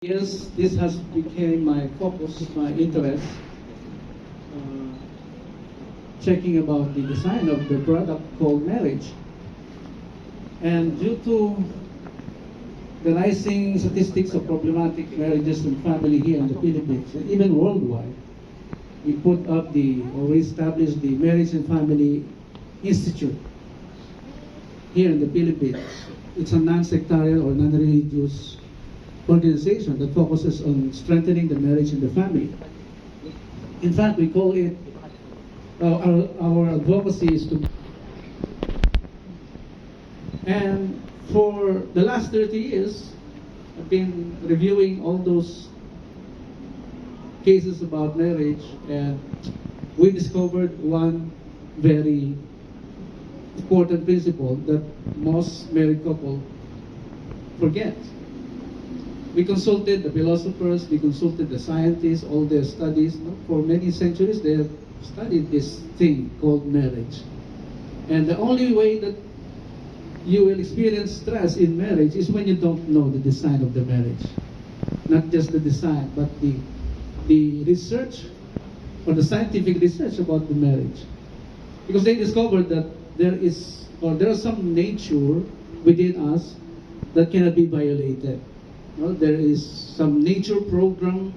Yes, this has become my focus, my interest, checking about the design of the product called marriage. And due to the rising statistics of problematic marriages and family here in the Philippines, and even worldwide, we put up we established the Marriage and Family Institute here in the Philippines. It's a non-sectarian or non-religious organization that focuses on strengthening the marriage and the family. In fact, we call it, our advocacy is to, and for the last 30 years, I've been reviewing all those cases about marriage, and we discovered one very important principle that most married couples forget. We consulted the philosophers, we consulted the scientists, all their studies. For many centuries, they have studied this thing called marriage. And the only way that you will experience stress in marriage is when you don't know the design of the marriage. Not just the design, but the research or the scientific research about the marriage. Because they discovered that there is some nature within us that cannot be violated. There is some nature program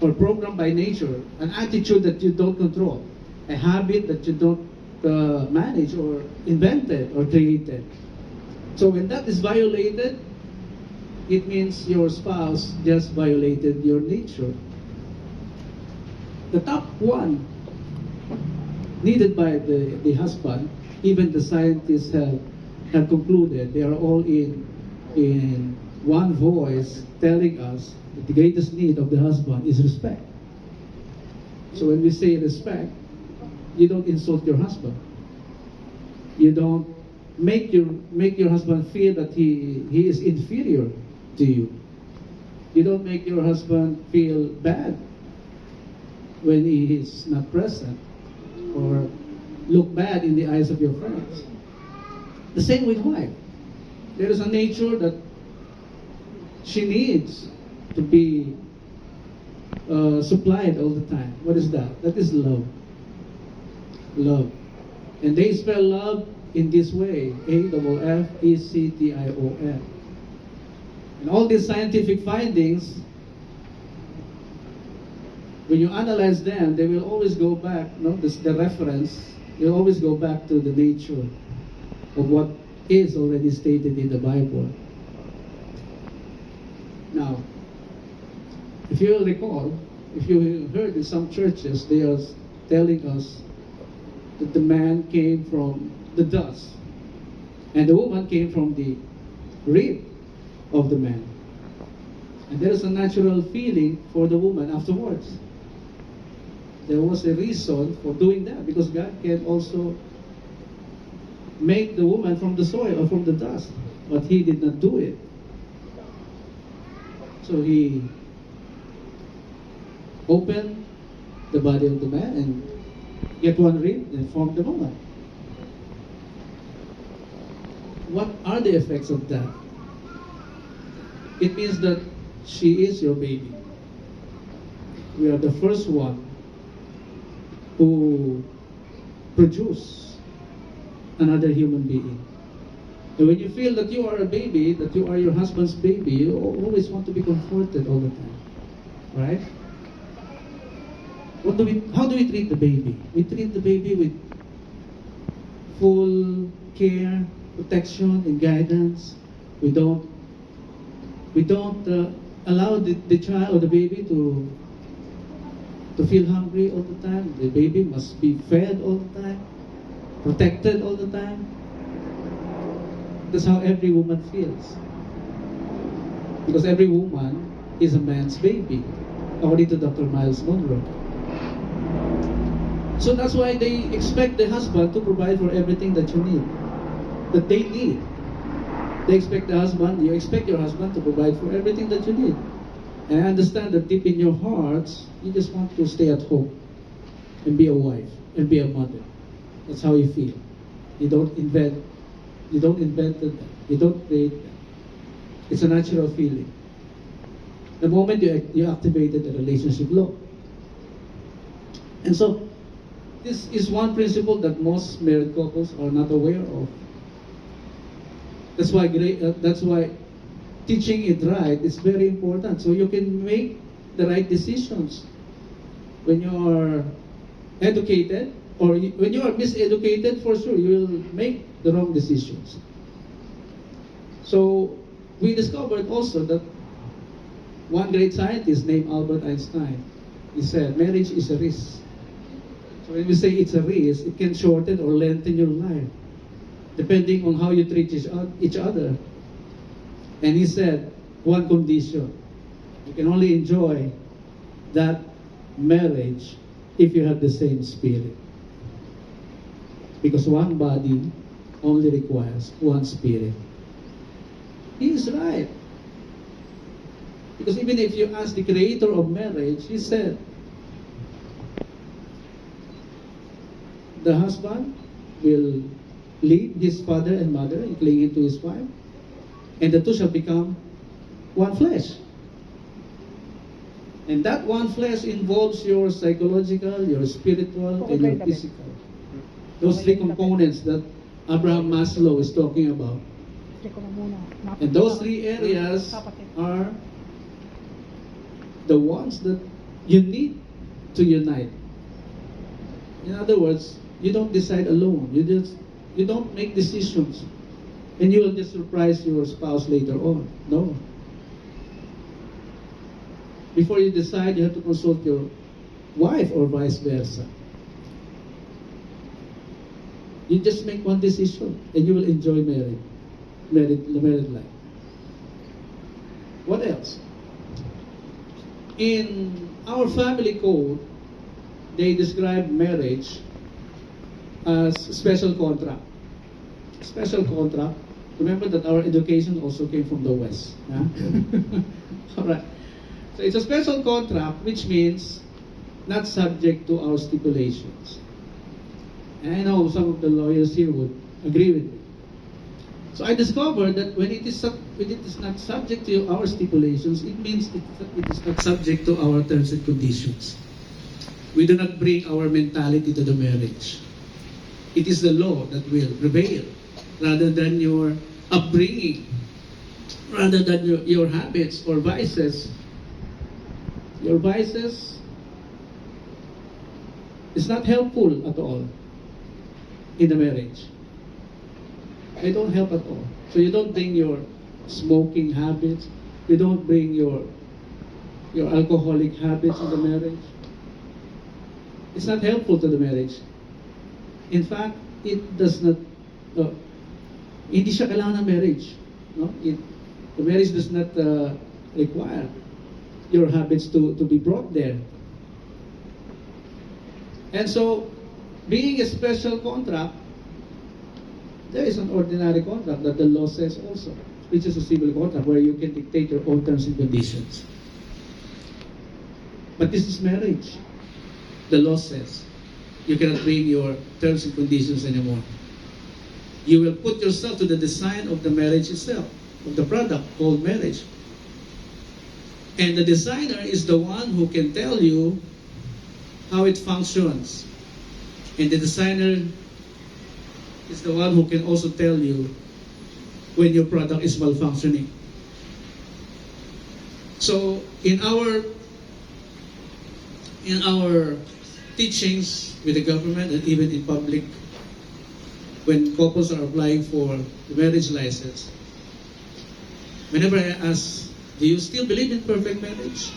or program by nature, an attitude that you don't control, a habit that you don't manage or invented or created. So when that is violated, it means your spouse just violated your nature. The top one needed by the husband, even the scientists have concluded, they are all in one voice telling us that the greatest need of the husband is respect. So when we say respect, you don't insult your husband. You don't make your husband feel that he is inferior to you. You don't make your husband feel bad when he is not present or look bad in the eyes of your friends. The same with wife. There is a nature that she needs to be supplied all the time. What is that? That is love. Love. And they spell love in this way, AFFECTION. And all these scientific findings, when you analyze them, they will always go back, the reference, they'll always go back to the nature of what is already stated in the Bible. Now, if you recall, if you heard in some churches, they are telling us that the man came from the dust and the woman came from the rib of the man. And there is a natural feeling for the woman afterwards. There was a reason for doing that, because God can also make the woman from the soil or from the dust, but He did not do it. So He opened the body of the man and get one rib and formed the woman. What are the effects of that? It means that she is your baby. We are the first one who produce another human being. And when you feel that you are a baby, that you are your husband's baby, you always want to be comforted all the time, right? How do we treat the baby? We treat the baby with full care, protection, and guidance. We don't allow the child or the baby to feel hungry all the time. The baby must be fed all the time, protected all the time. That's how every woman feels. Because every woman is a man's baby, according to Dr. Miles Monroe. So that's why they expect the husband to provide for everything that you need, that they need. You expect your husband to provide for everything that you need. And I understand that deep in your hearts, you just want to stay at home and be a wife and be a mother. That's how you feel. You don't invent that. You don't create that. It's a natural feeling. the moment you activated the relationship law. And so, this is one principle that most married couples are not aware of. That's why teaching it right is very important, so you can make the right decisions. When you are educated, or when you are miseducated, for sure you will make the wrong decisions. So we discovered also that one great scientist named Albert Einstein, he said, marriage is a risk. So when we say it's a risk, it can shorten or lengthen your life, depending on how you treat each other. And he said, one condition, you can only enjoy that marriage if you have the same spirit. Because one body only requires one spirit. He is right. Because even if you ask the creator of marriage, he said, the husband will leave his father and mother and cling into his wife, and the two shall become one flesh. And that one flesh involves your psychological, your spiritual, and your physical. Those three components that Abraham Maslow is talking about. And those three areas are the ones that you need to unite. In other words, you don't decide alone. You don't make decisions, and you will just surprise your spouse later on. No. Before you decide, you have to consult your wife or vice versa. You just make one decision, and you will enjoy married life. What else? In our family code, they describe marriage as special contract. Special contract. Remember that our education also came from the West. Yeah? All right. So it's a special contract, which means not subject to our stipulations. And I know some of the lawyers here would agree with me. So I discovered that when it is not subject to our stipulations, it means it is not subject to our terms and conditions. We do not bring our mentality to the marriage. It is the law that will prevail, rather than your upbringing, rather than your habits or vices. Your vices is not helpful at all in the marriage. They don't help at all. So you don't bring your smoking habits, you don't bring your alcoholic habits in the marriage. It's not helpful to the marriage. In fact, it does not, hindi siya kailangan ng marriage. No? The marriage does not require your habits to be brought there. And so, being a special contract, there is an ordinary contract that the law says also, which is a civil contract where you can dictate your own terms and conditions. But this is marriage. The law says you cannot bring your terms and conditions anymore. You will put yourself to the design of the marriage itself, of the product called marriage. And the designer is the one who can tell you how it functions. And the designer is the one who can also tell you when your product is malfunctioning. So in our teachings with the government and even in public, when couples are applying for the marriage license, whenever I ask, do you still believe in perfect marriage?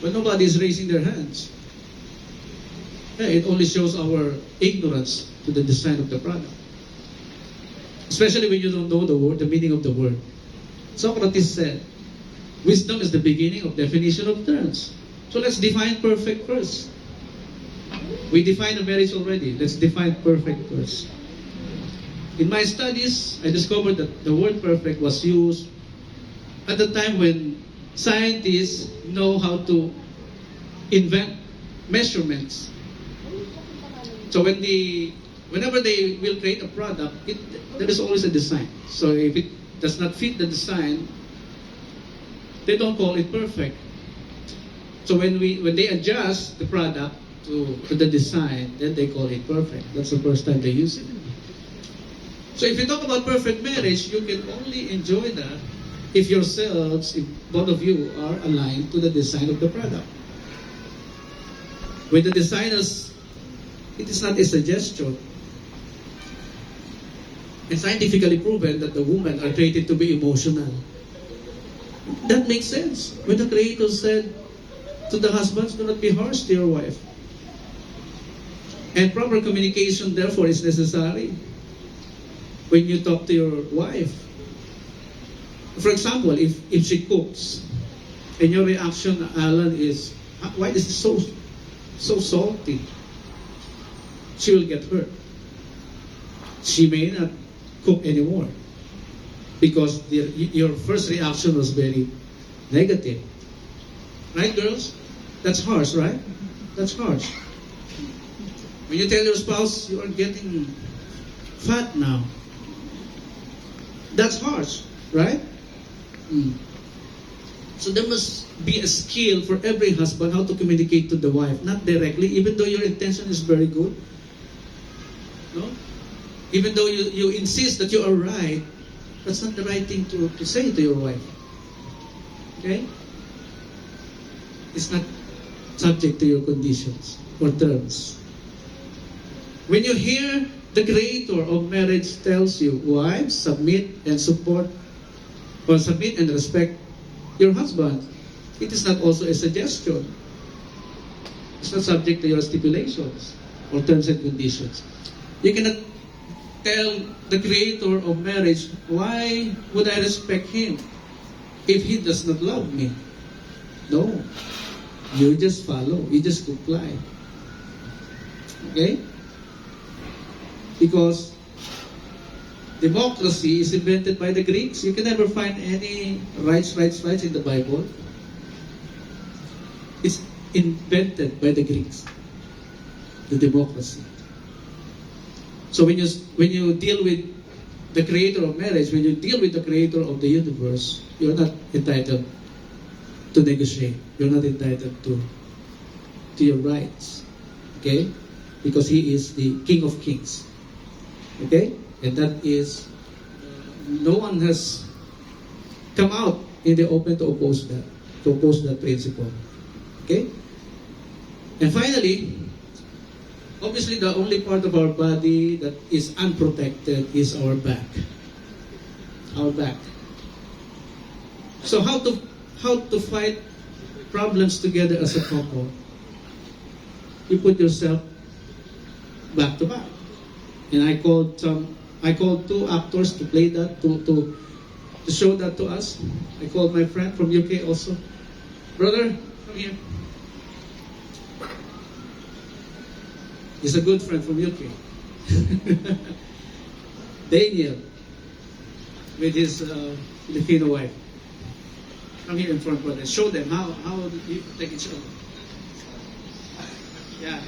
Well, nobody is raising their hands. Yeah, it only shows our ignorance to the design of the product. Especially when you don't know the meaning of the word. Socrates said, wisdom is the beginning of definition of terms. So let's define perfect first. We define a marriage already. Let's define perfect first. In my studies, I discovered that the word perfect was used at the time when scientists know how to invent measurements. So whenever they will create a product, there is always a design. So if it does not fit the design, they don't call it perfect. So when they adjust the product to the design, then they call it perfect. That's the first time they use it. So if you talk about perfect marriage, you can only enjoy that if yourselves, if both of you are aligned to the design of the product. With the designers, it is not a suggestion. It's scientifically proven that the women are created to be emotional. That makes sense. When the Creator said to the husbands, do not be harsh to your wife. And proper communication, therefore, is necessary when you talk to your wife. For example, if she cooks, and your reaction, Alan, is, why is it so salty? She will get hurt. She may not cook anymore because your first reaction was very negative. Right, girls? That's harsh, right? That's harsh. When you tell your spouse you are getting fat now, that's harsh, right? So there must be a skill for every husband how to communicate to the wife, not directly, even though your intention is very good. No? Even though you insist that you are right, that's not the right thing to say to your wife. Okay? It's not subject to your conditions or terms. When you hear the Creator of marriage tells you, wives, submit and support, or submit and respect your husband, it is not also a suggestion. It's not subject to your stipulations or terms and conditions. You cannot tell the Creator of marriage, why would I respect him if he does not love me? No. You just follow. You just comply. Okay? Because democracy is invented by the Greeks. You can never find any rights in the Bible. It's invented by the Greeks. The democracy. So when you deal with the Creator of marriage, when you deal with the Creator of the universe, you're not entitled to negotiate. You're not entitled to your rights. Okay? Because He is the King of Kings. Okay? And that is, no one has come out in the open to oppose that principle. Okay? And finally, obviously the only part of our body that is unprotected is our back. Our back. So how to fight problems together as a couple? You put yourself back to back. And I called two actors to play that, to show that to us. I called my friend from UK also. Brother, come here. He's a good friend from UK. Daniel, with his Filipino wife. Come here in front, brother. Show them how you take each other. Yeah.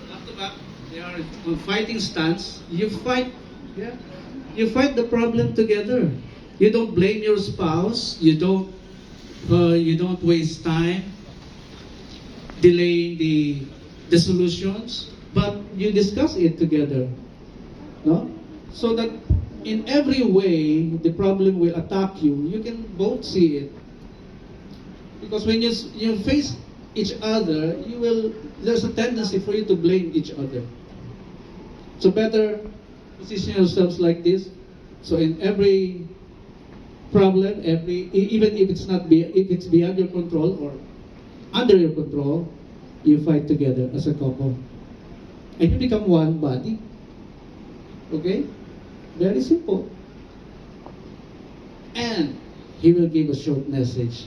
Back to back. They are on fighting stance. You fight. Yeah. You fight the problem together. You don't blame your spouse. You don't waste time delaying the solutions, but you discuss it together. No? So that in every way the problem will attack you. You can both see it. Because when you face each other, there's a tendency for you to blame each other. So better position yourselves like this. So in every problem, even if it's beyond your control or under your control, you fight together as a couple. And you become one body. Okay? Very simple. And he will give a short message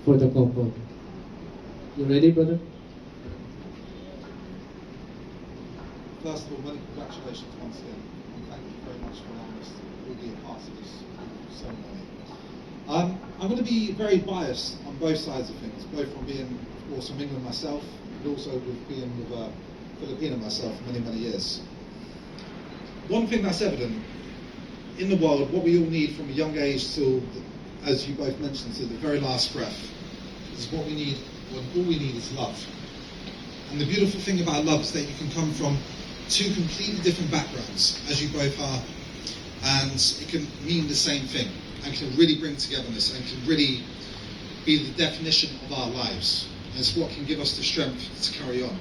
for the couple. You ready, brother? First of all, many congratulations once again, and thank you very much for allowing us to be a part of this ceremony. I'm going to be very biased on both sides of things, both from being, of course, from England myself, but also with being with Filipina myself for many, many years. One thing that's evident in the world, what we all need from a young age till as you both mentioned, to the very last breath, is what we need, when all we need is love. And the beautiful thing about love is that you can come from two completely different backgrounds, as you both are, and it can mean the same thing, and can really bring togetherness, and can really be the definition of our lives. And it's what can give us the strength to carry on.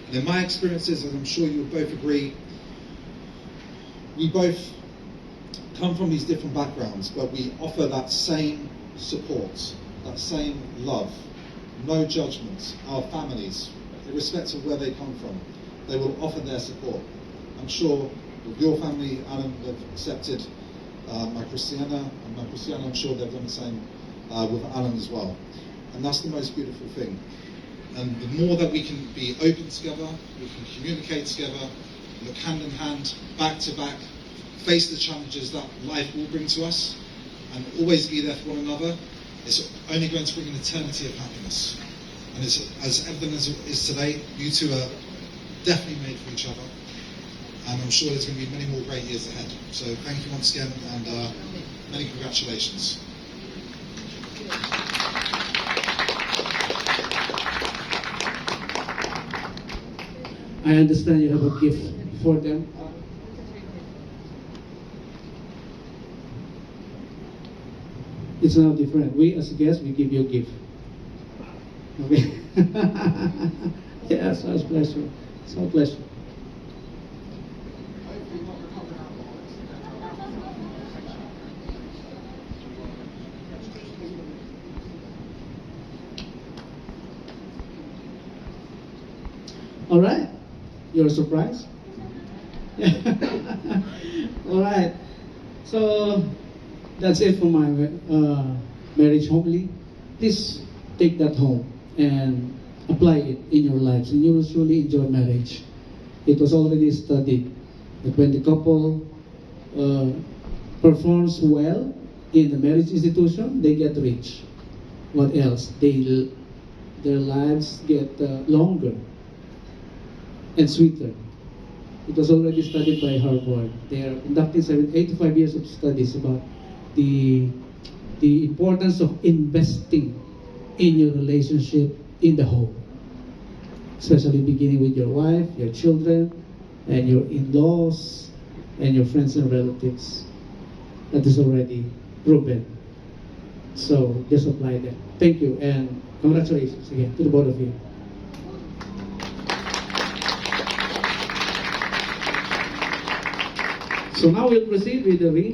And in my experiences, as I'm sure you'll both agree, we both come from these different backgrounds, but we offer that same support, that same love, no judgment. Our families, irrespective of where they come from, they will offer their support. I'm sure with your family, Alan, they've accepted my Christiana, and my Christiana, I'm sure they've done the same with Alan as well. And that's the most beautiful thing. And the more that we can be open together, we can communicate together, look hand in hand, back to back, face the challenges that life will bring to us, and always be there for one another, it's only going to bring an eternity of happiness. And it's as evident as it is today, you two are definitely made for each other. And I'm sure there's going to be many more great years ahead. So thank you once again, and many congratulations. I understand you have a gift for them. It's now different. We as a guest, we give you a gift. Okay? Yes, it's a pleasure. It's a pleasure. All right. You're surprised? All right. So that's it for my marriage homily. Please take that home and apply it in your lives, and you will surely enjoy marriage. It was already studied that when the couple performs well in the marriage institution, they get rich. What else? Their lives get longer and sweeter. It was already studied by Harvard. They are conducting 85 years of studies about the importance of investing in your relationship in the home, especially beginning with your wife, your children, and your in-laws, and your friends and relatives. That is already proven. So just apply that. Thank you, and congratulations again to the both of you. So now we'll proceed with the ring.